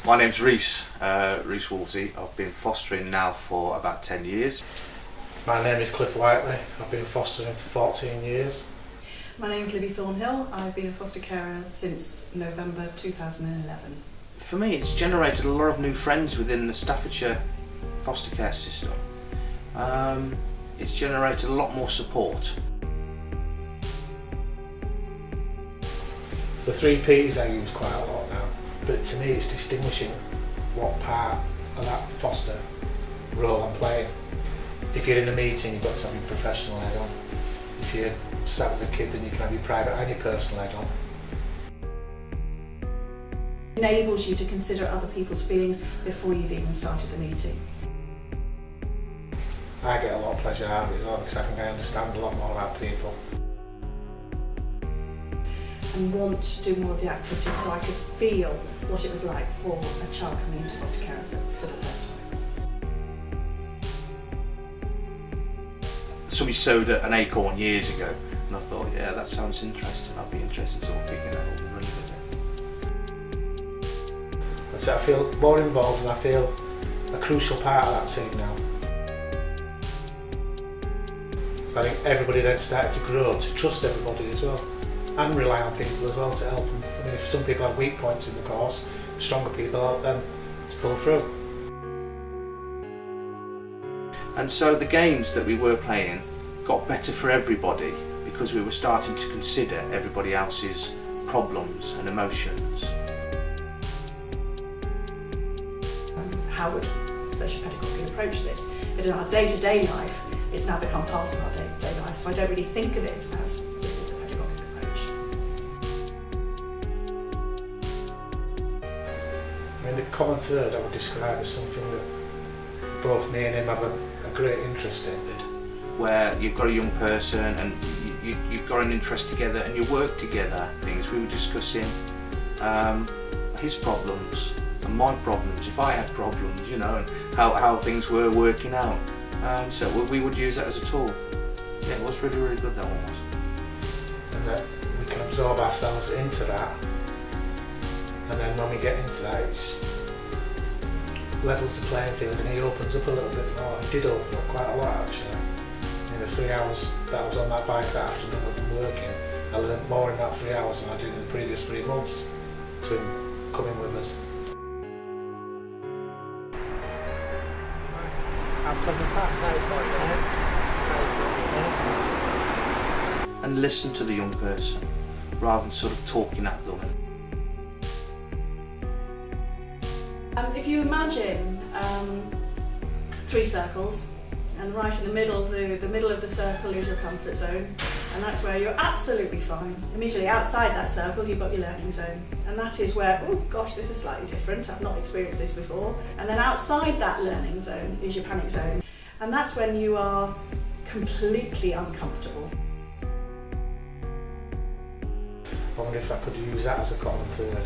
My name's Rhys Woolsey. I've been fostering now for about 10 years. My name is Cliff Whiteley. I've been fostering for 14 years. My name is Libby Thornhill. I've been a foster carer since November 2011. For me, it's generated a lot of new friends within the Staffordshire foster care system. It's generated a lot more support. The 3 Ps I use quite a lot now, but to me it's distinguishing what part of that foster role I'm playing. If you're in a meeting, you've got to have your professional head on. If you're sat with a kid, then you can have your private and your personal head on. It enables you to consider other people's feelings before you've even started the meeting. I get a lot of pleasure out of it as well because I think I understand a lot more about people. And want to do more of the activities so I could feel what it was like for a child coming into foster care for the first time. Somebody sowed an acorn years ago, and I thought, yeah, that sounds interesting. I'd be interested in sort of picking that up and running with it. So I feel more involved and I feel a crucial part of that team now. So I think everybody then started to grow, to trust everybody as well, and rely on people as well to help them. I mean, if some people have weak points in the course, stronger people help them to pull through. And so the games that we were playing got better for everybody because we were starting to consider everybody else's problems and emotions. How would social pedagogy approach this? But in our day-to-day life, it's now become part of our day-to-day life, so I don't really think of it as this is the pedagogic approach. I mean, the common third I would describe as something that both me and him have a great interest in. Where you've got a young person and you've got an interest together and you work together. Things we were discussing, his problems and my problems, if I had problems, you know, and how things were working out. So we would use that as a tool. Yeah, it was really, really good, that one was. And that we can absorb ourselves into that, and then when we get into that, it's levels the playing field and he opens up a little bit more. He did open up quite a lot actually. In the 3 hours that I was on that bike that afternoon of him working, I learned more in that 3 hours than I did in the previous 3 months to him coming with us. How clever is that? And listen to the young person rather than sort of talking at them. If you imagine 3 circles, and right in the middle, the middle of the circle is your comfort zone, and that's where you're absolutely fine. Immediately outside that circle, you've got your learning zone, and that is where, oh gosh, this is slightly different, I've not experienced this before. And then outside that learning zone is your panic zone, and that's when you are completely uncomfortable. I wonder if I could use that as a common third.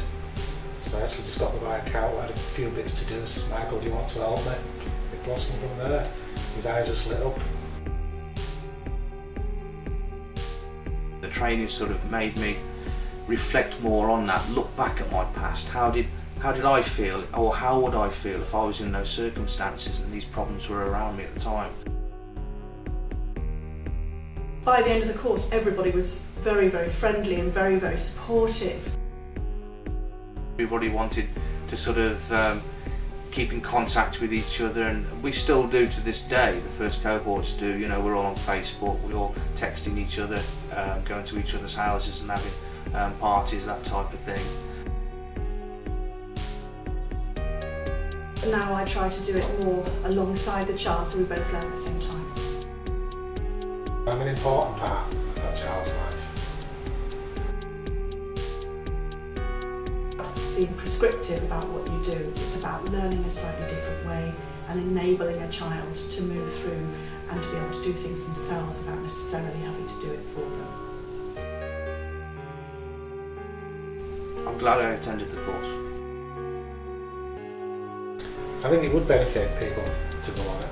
So I actually just got the bike out, I had a few bits to do. So Michael, do you want to help me? It blossomed from there. His eyes just lit up. The training sort of made me reflect more on that, look back at my past. How did I feel, or how would I feel if I was in those circumstances and these problems were around me at the time? By the end of the course, everybody was very, very friendly and very, very supportive. Everybody wanted to sort of keep in contact with each other, and we still do to this day. The first cohorts do, you know, we're all on Facebook, we're all texting each other, going to each other's houses and having parties, that type of thing. Now I try to do it more alongside the child so we both learn at the same time. I'm an important part of that child's life. Being prescriptive about what you do, it's about learning a slightly different way and enabling a child to move through and to be able to do things themselves without necessarily having to do it for them. I'm glad I attended the course. I think it would benefit people to go on it.